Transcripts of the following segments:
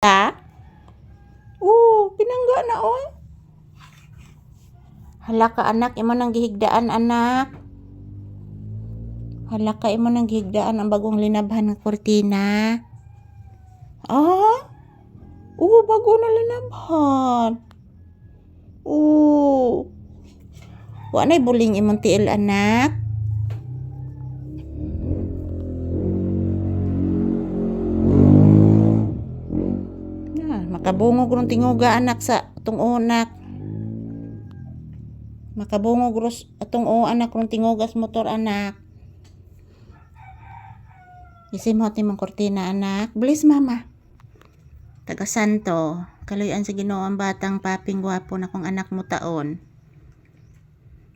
Ta? Pinangga na oy. Hala ka anak, imo nang gihigdaan anak. Hala ka imo nang gihigdaan ang bagong linabhan nga kurtina. Bago na linabhan. Wa nay buling imong tiil anak. Makabungog rong tinguga anak sa atong unak. Makabungog ros atong anak rong tingugas motor anak. Isimhot nimong kurtina anak. Bilis mama. Taga Santo. Kaluyan sa Ginoo ang batang paping gwapo na kong anak mo taon.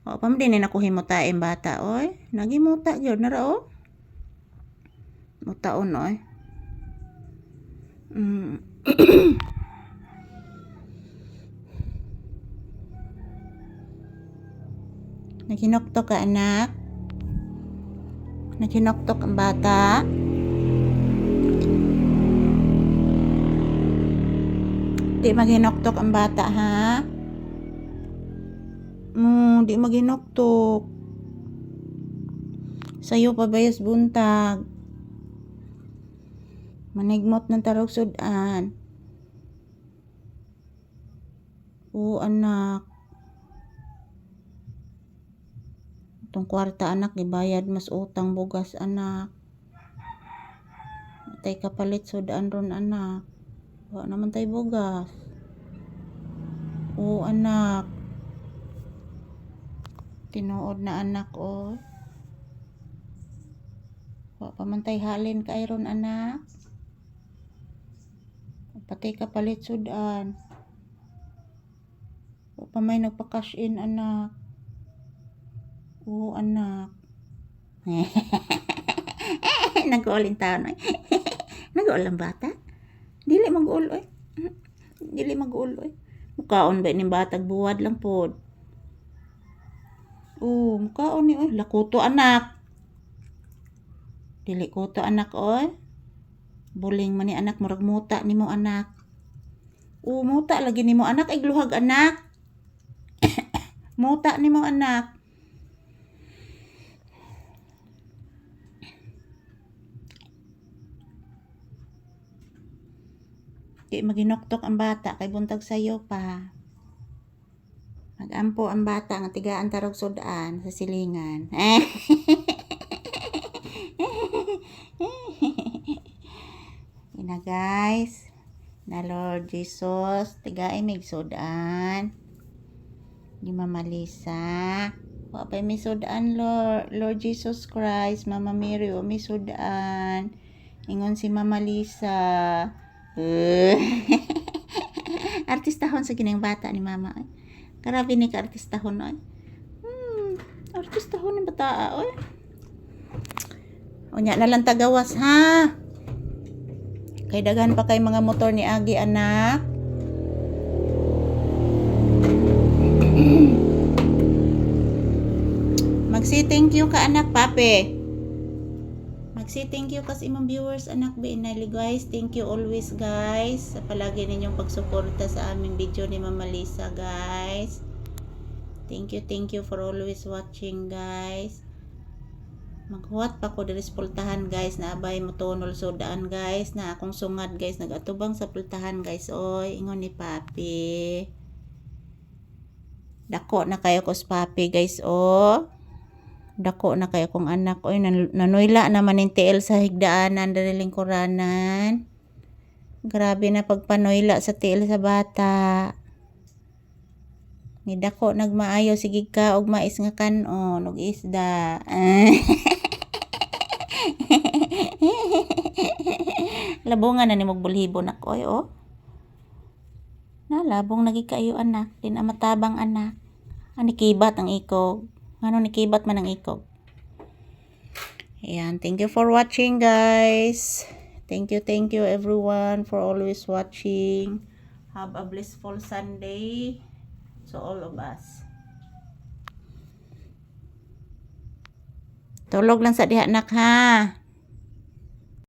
Pamdinin ako himutain bata oy. Nagimuta gyud na ra o. Mutaon oy. Naghinoktok ka anak. Naghinoktok ang bata. Di maghinoktok ang bata ha. Di maghinoktok. Sayo pa bayas buntag. Manigmot ng tarog sudan. Anak. Itong kwarta anak, ibayad mas utang bugas anak. Tay kapalit sudan ron anak. Wa naman tay bugas. Anak. Tinuod na anak o. Wa pa man tay halin ka ron anak. Patay kapalit sudan. Wa pa may nagpa-cash in anak. Anak. Nag-uuling taon oy. Nag-uul ang bata? Dili mag-uul oy. Dili mag-uul oy. Mukaon ba ni batag buwad lang pod. Mukaon ni oy. Lakuto anak. Dili kuto anak oy. Buling man ni anak, murag muta nimo anak. Muta lagi nimo anak, igluhag anak. Muta nimo anak. Di maginoktok ang bata kay buntag sayo pa. Magampo ang bata nga tigaan tarog sudan sa silingan. Ina guys, na Lord Jesus, tigaay mig sudan. Di Mama Lisa. Wa pa may sudan Lord Jesus Christ, Mama Mary o may sudan. Ingon si Mama Lisa. Artistahon sa gining bata ni mama oy. Grabe ni ka artistahon oy. Artistahon ni bata oy. Unya na lang tagawas ha. Kay daghan pa kay mga motor ni Agi anak. Magsi thank you ka anak pape. Say thank you kas imong viewers anak Binali guys. Thank you always guys sa palagi ninyong pagsuporta sa aming video ni Mama Lisa guys. Thank you for always watching guys. Maghuwat pa ko diri sa pultahan guys na abay mo tunol sudaan guys na akong sungad guys nagatubang sa pultahan guys oy ingon ni Papi. Dako na kayo ko sa Papi guys Dako na kayo kong anak oy nanuyla naman yung tiil sa higdaanan dali lingkuranan. Grabe na pagpanuyla sa tiil sa bata. Ni dako nagmaayo sige ka og mais nga kanon og isda. Labongan na ni mog bulhibo nak oy Nalabong lagi kayo anak, din matabang anak. Ani kibat ang ikog. Ano nikibat man ang ikog. Ayan, thank you for watching guys. Thank you everyone for always watching. Have a blissful Sunday to all of us. Tulog lang sa diha anak ha.